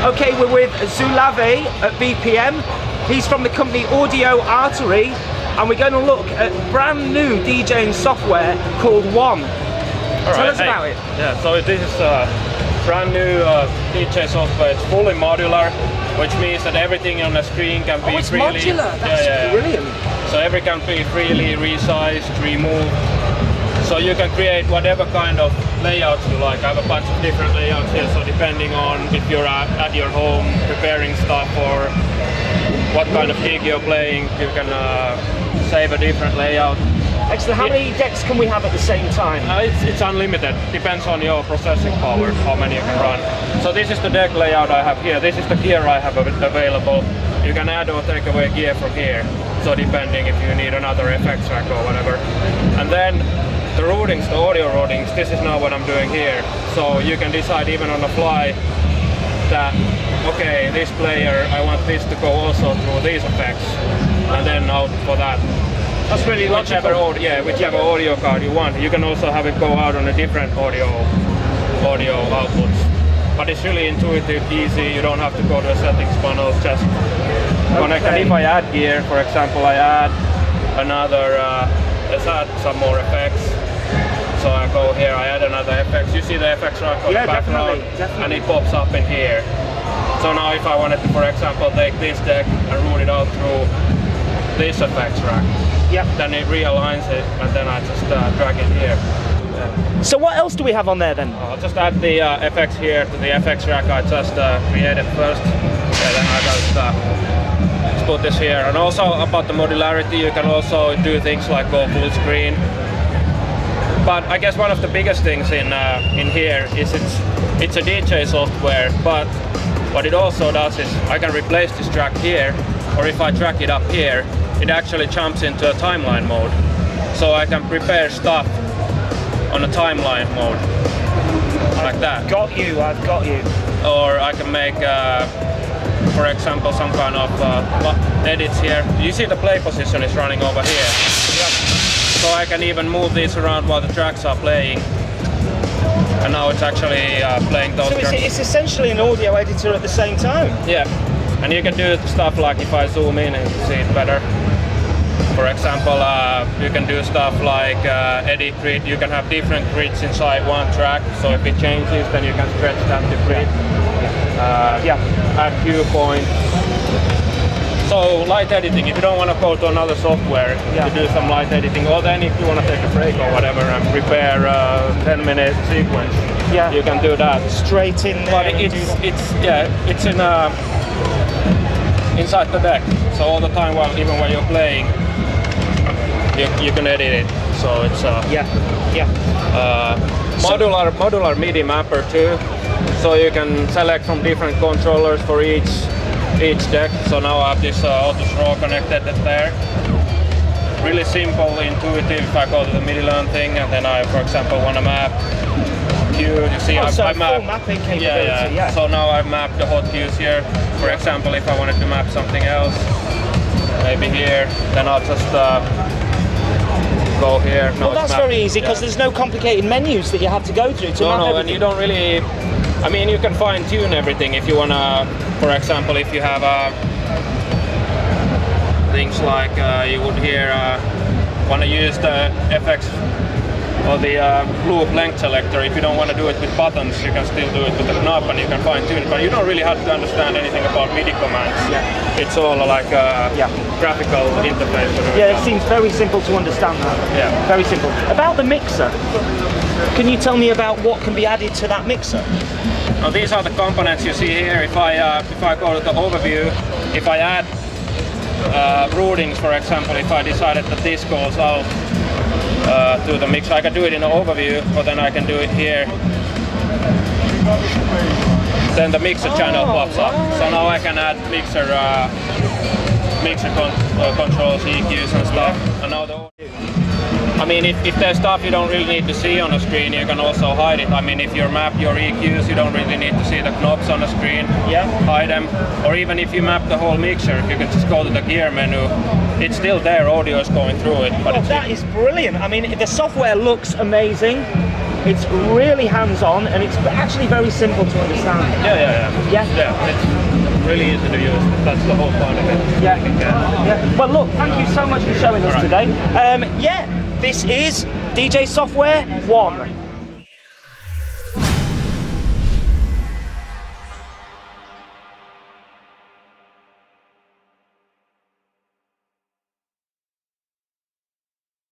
Okay, we're with Zulave at BPM. He's from the company Audio Artery, and we're going to look at brand new DJing software called One. Tell us about it. Yeah, so this is brand new DJ software. It's fully modular, which means that everything on the screen can be freely... modular, that's brilliant. So everything can be freely resized, removed. So you can create whatever kind of layouts you like. I have a bunch of different layouts here, so depending on if you're at your home preparing stuff or what kind of gig you're playing, you can save a different layout. Excellent. How many decks can we have at the same time? It's unlimited. Depends on your processing power, how many you can run. So this is the deck layout I have here. This is the gear I have available. You can add or take away gear from here. So depending if you need another effects rack or whatever. And then the routings, the audio routings, this is now what I'm doing here. So you can decide even on the fly that, okay, this player, I want this to go also through these effects, and then out for that. That's really whichever audio card you want. You can also have it go out on a different audio outputs. But it's really intuitive, easy. You don't have to go to a settings panel, just connect. And if I add gear, for example, I add another, let's add some more effects. So I go here, I add another effects. You see the effects rack on the background, definitely. and it pops up in here. So now if I wanted to, for example, take this deck and route it out through this effects rack, then it realigns it, and then I just drag it here. So what else do we have on there then? I'll just add the effects here to the FX rack I just created first. Then I just put this here. And also about the modularity, you can also do things like go full screen. But I guess one of the biggest things in here is it's a DJ software, but what it also does is I can replace this track here, or if I track it up here, it actually jumps into a timeline mode. So I can prepare stuff on a timeline mode, like that. I've got you. Or I can make, for example, some kind of edits here. You see the play position is running over here. So I can even move these around while the tracks are playing. And now it's actually playing those tracks. So it's essentially an audio editor at the same time? Yeah. And you can do stuff like if I zoom in and see it better. For example, you can do stuff like edit grid. You can have different grids inside one track. So if it changes, then you can stretch that to grid. Add cue points. So light editing, if you don't want to go to another software to do some light editing, or then if you want to take a break or whatever and prepare a 10-minute sequence, you can do that. Straight in there. But it's in inside the deck. So all the time, even while you're playing, you can edit it. So it's modular MIDI mapper too. So you can select from different controllers for each deck. So now I have this auto throw connected there. Really simple, intuitive. If I go to the MIDI learn thing, and then I, for example, want to map cue. You see, I mapped. Mapping capability. So now I've mapped the hot cues here. For example, if I wanted to map something else, maybe here, then I'll just go here. Well, that's very easy because there's no complicated menus that you have to go through to map everything. And you don't really. I mean, you can fine tune everything if you wanna. For example, if you have things like you would hear wanna use the FX or the loop length selector. If you don't want to do it with buttons, you can still do it with the knob and you can fine tune it. But you don't really have to understand anything about MIDI commands. It's all like a graphical interface. Yeah, it seems very simple to understand that. Yeah. Very simple. About the mixer, can you tell me about what can be added to that mixer? Now these are the components you see here. If I go to the overview, if I add routings, for example, if I decided that this goes out to the mix, I can do it in the overview, or then I can do it here. Then the mixer channel pops up. So now I can add mixer controls, EQs and stuff. And now the I mean, if there's stuff you don't really need to see on the screen, you can also hide it. I mean, if you map your EQs, you don't really need to see the knobs on the screen. Hide them. Or even if you map the whole mixer, you can just go to the gear menu. It's still there, audio is going through it. But that is brilliant. I mean, the software looks amazing. It's really hands-on, and it's actually very simple to understand. Yeah, it's really easy to use. That's the whole point of it. Yeah. Well, look, thank you so much for showing us today. Yeah, this is DJ Software 1.